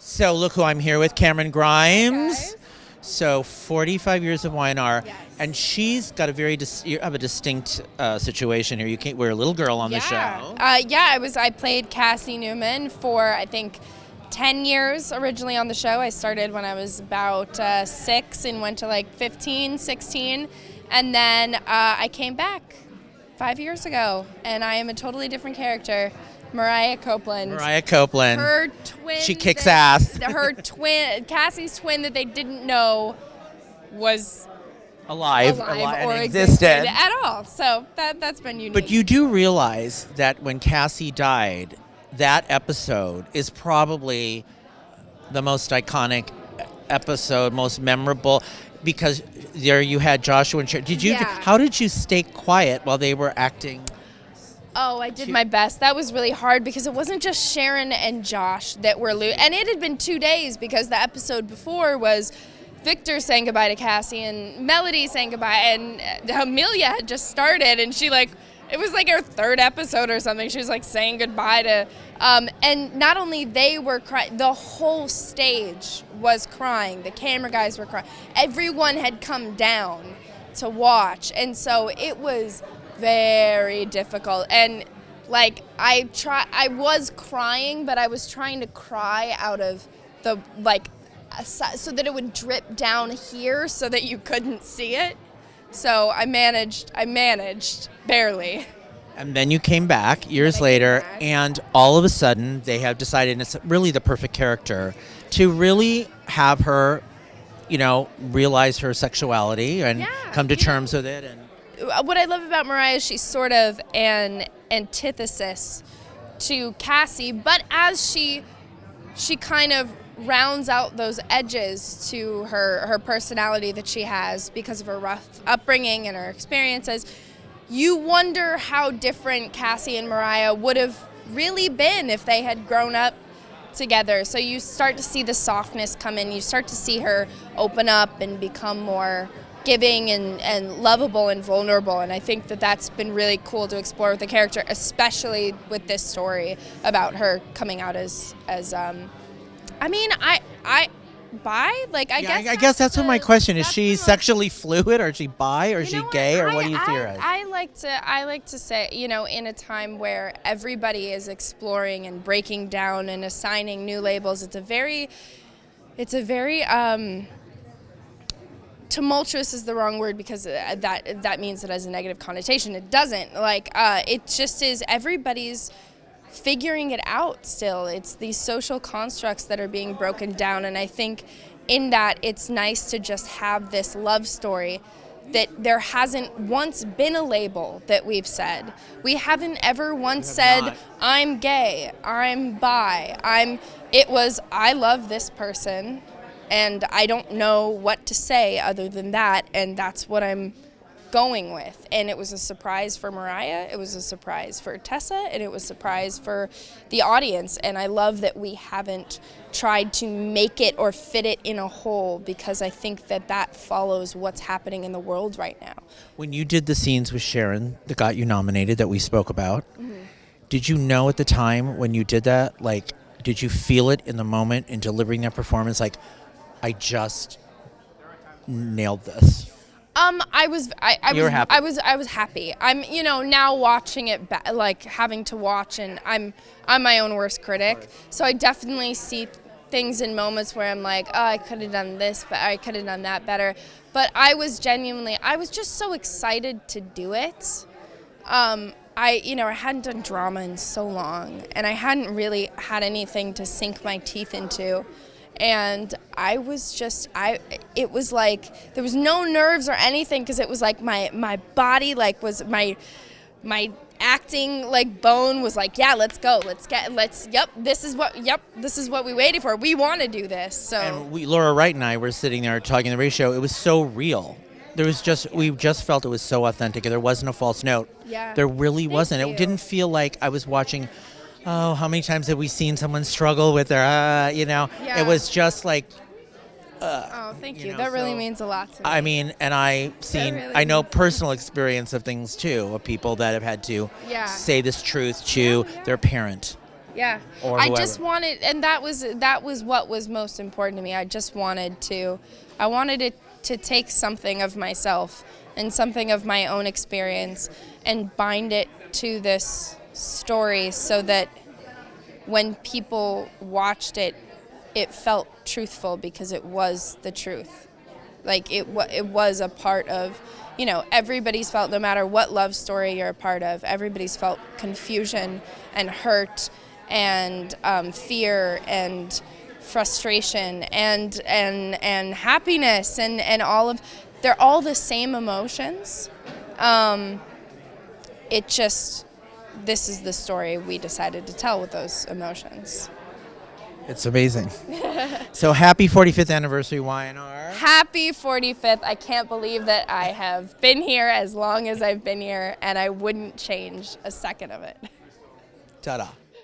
So look who I'm here with, Camryn Grimes. Guys. So 45 years of Y&R, Yes. and she's got a very you have a distinct situation here. You can't. We're a little girl on the show. I played Cassie Newman for I think 10 years originally on the show. I started when I was about 6 and went to like 15, 16, and then I came back 5 years ago, and I am a totally different character. Mariah Copeland. Her twin. She kicks ass. Her twin, Cassie's twin that they didn't know was alive or and existed at all. So that's been unique. But you do realize that when Cassie died, that episode is probably the most iconic episode, most memorable, because there you had Joshua and Sharon. How did you stay quiet while they were acting? Oh, I did my best. That was really hard because it wasn't just Sharon and Josh that were and it had been 2 days because the episode before was Victor saying goodbye to Cassie and Melody saying goodbye, and Amelia had just started, and it was like her third episode or something. She was like saying goodbye to, and not only they were crying, the whole stage was crying. The camera guys were crying. Everyone had come down to watch, and so it was very difficult. And I was crying, but I was trying to cry out of the so that it would drip down here so that you couldn't see it. So I managed barely. And then you came back years later, and all of a sudden they have decided, and it's really the perfect character, to really have her, realize her sexuality and come to terms with it. And what I love about Mariah is she's sort of an antithesis to Cassie, but as she kind of rounds out those edges to her personality that she has because of her rough upbringing and her experiences, you wonder how different Cassie and Mariah would have really been if they had grown up together. So you start to see the softness come in. You start to see her open up and become more giving and lovable and vulnerable, and I think that that's been really cool to explore with the character, especially with this story about her coming out as I guess that's what my question is. She sexually fluid, or is she bi, or is she gay, or what do you theorize? I like to say, in a time where everybody is exploring and breaking down and assigning new labels, it's a very tumultuous is the wrong word, because that means it has a negative connotation. It doesn't. It just is, everybody's figuring it out still. It's these social constructs that are being broken down, and I think in that it's nice to just have this love story that there hasn't once been a label that we've said. We haven't ever once said, I'm gay, I'm bi, it was, I love this person, and I don't know what to say other than that, and that's what I'm going with. And it was a surprise for Mariah, it was a surprise for Tessa, and it was a surprise for the audience. And I love that we haven't tried to make it or fit it in a hole, because I think that follows what's happening in the world right now. When you did the scenes with Sharon that got you nominated, that we spoke about, did you know at the time when you did that, did you feel it in the moment in delivering that performance, I just nailed this? I was happy. I was happy. I'm, now watching it, having to watch, and I'm my own worst critic. So I definitely see things in moments where I'm like, oh, I could have done this, but I could have done that better. But I was just so excited to do it. I hadn't done drama in so long, and I hadn't really had anything to sink my teeth into. And I was just, it was like, there was no nerves or anything, because it was like my body, was my acting, bone was like, yeah, let's go, this is what we waited for. We want to do this. So. And Laura Wright and I were sitting there talking on the radio show. It was so real. We just felt it was so authentic, and there wasn't a false note. Yeah. There really wasn't. It didn't feel like I was watching, oh, how many times have we seen someone struggle with their, Yeah. It was just like, oh, thank you. That really means a lot to me. I mean, and I know personal experience of things too, of people that have had to say this truth to their parent. Yeah. Or I whoever. just wanted, and that was what was most important to me. I wanted it to take something of myself and something of my own experience and bind it to this story so that when people watched it, it felt truthful because it was the truth. Like it was a part of, everybody's felt, no matter what love story you're a part of, everybody's felt confusion and hurt and fear and frustration and happiness and they're all the same emotions. This is the story we decided to tell with those emotions. It's amazing. So happy 45th anniversary, Y&R. Happy 45th. I can't believe that I have been here as long as I've been here, and I wouldn't change a second of it. Ta-da.